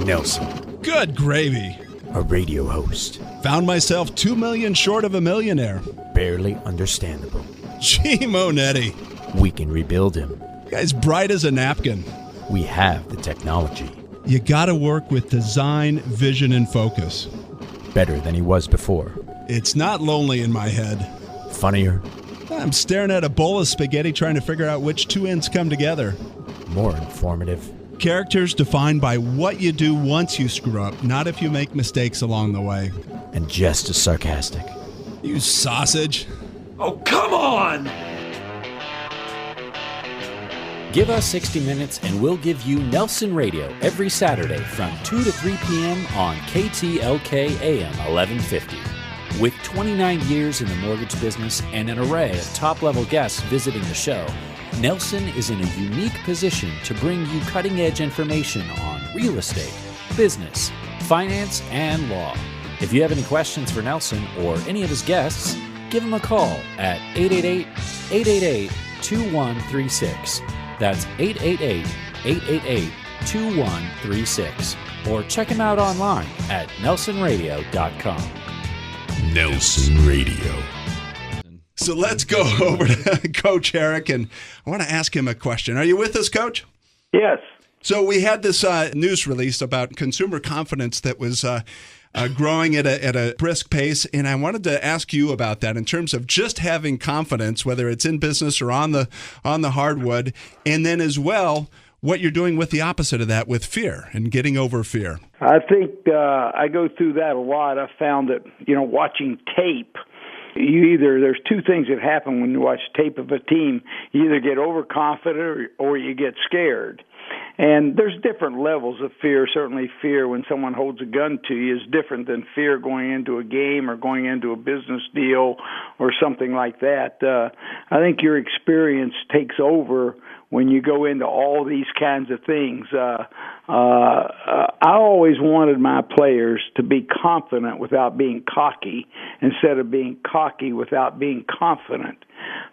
Nelson, Good gravy. a radio host, Found myself 2 million short of a millionaire. barely understandable. Gee, Monetti. We can rebuild him. Guy's bright as a napkin. We have the technology. You gotta work with design, vision, and focus. Better than he was before. It's not lonely in my head. Funnier, I'm staring at a bowl of spaghetti trying to figure out which two ends come together. more informative. Characters defined by what you do once you screw up, not if you make mistakes along the way. And just as sarcastic. You sausage. Oh, come on! Give us 60 minutes and we'll give you Nelson Radio every Saturday from 2 to 3 p.m. on KTLK AM 1150. With 29 years in the mortgage business and an array of top-level guests visiting the show, Nelson is in a unique position to bring you cutting-edge information on real estate, business, finance, and law. If you have any questions for Nelson or any of his guests, give him a call at 888-888-2136. That's 888-888-2136. Or check him out online at nelsonradio.com. Nelson Radio. So let's go over to Coach Harrick, and I want to ask him a question. Are you with us, Coach? Yes. So we had this news release about consumer confidence that was growing at a brisk pace, and I wanted to ask you about that in terms of just having confidence, whether it's in business or on the hardwood, and then as well what you're doing with the opposite of that, with fear and getting over fear. I think I go through that a lot. I found that, watching tape, there's two things that happen when you watch tape of a team. You either get overconfident or you get scared. And there's different levels of fear. Certainly fear when someone holds a gun to you is different than fear going into a game or going into a business deal or something like that. I think your experience takes over when you go into all these kinds of things. I always wanted my players to be confident without being cocky instead of being cocky without being confident.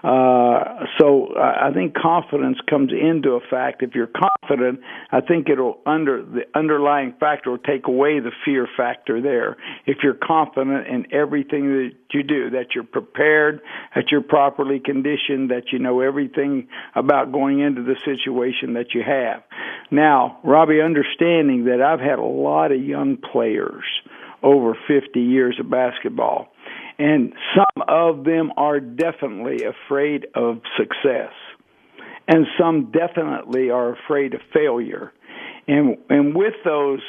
So I think confidence comes into a fact. If you're confident, I think the underlying factor will take away the fear factor there. If you're confident in everything that you do, that you're prepared, that you're properly conditioned, that you know everything about going into the situation that you have. Now, Robbie, understanding that I've had a lot of young players over 50 years of basketball, and some of them are definitely afraid of success, and some definitely are afraid of failure. And with those,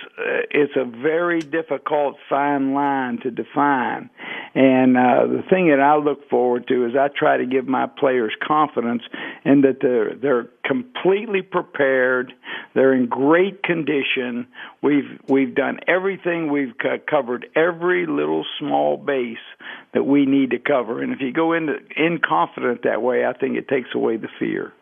it's a very difficult fine line to define. And the thing that I look forward to is I try to give my players confidence in that they're completely prepared. They're in great condition. We've done everything. We've covered every little small base that we need to cover. And if you go in confident that way, I think it takes away the fear.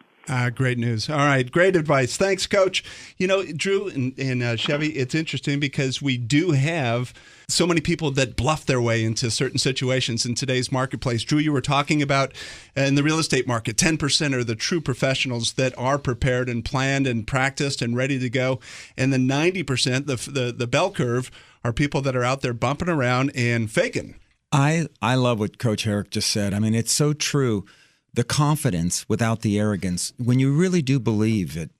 Great news. All right, great advice. Thanks, Coach. Drew and Chevy, it's interesting because we do have so many people that bluff their way into certain situations in today's marketplace. Drew, you were talking about in the real estate market, 10% are the true professionals that are prepared and planned and practiced and ready to go. And the 90%, the bell curve, are people that are out there bumping around and faking. I love what Coach Harrick just said. I mean, it's so true. The confidence without the arrogance, when you really do believe it,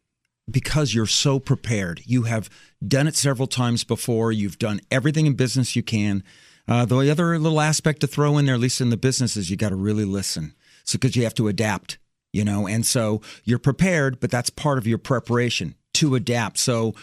because you're so prepared, you have done it several times before, you've done everything in business you can. The other little aspect to throw in there, at least in the business, is you got to really listen. So because you have to adapt, and so you're prepared, but that's part of your preparation to adapt. So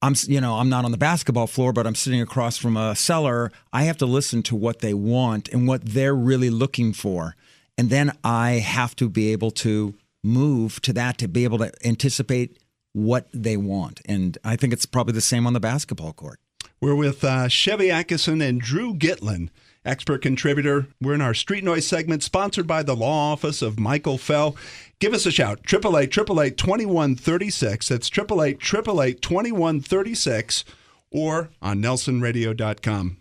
I'm not on the basketball floor, but I'm sitting across from a seller. I have to listen to what they want and what they're really looking for. And then I have to be able to move to that, to be able to anticipate what they want. And I think it's probably the same on the basketball court. We're with Chevy Atkinson and Drew Gitlin, expert contributor. We're in our Street Noise segment, sponsored by the law office of Michael Fell. Give us a shout, 888-888-2136. That's 888-888-2136, or on nelsonradio.com.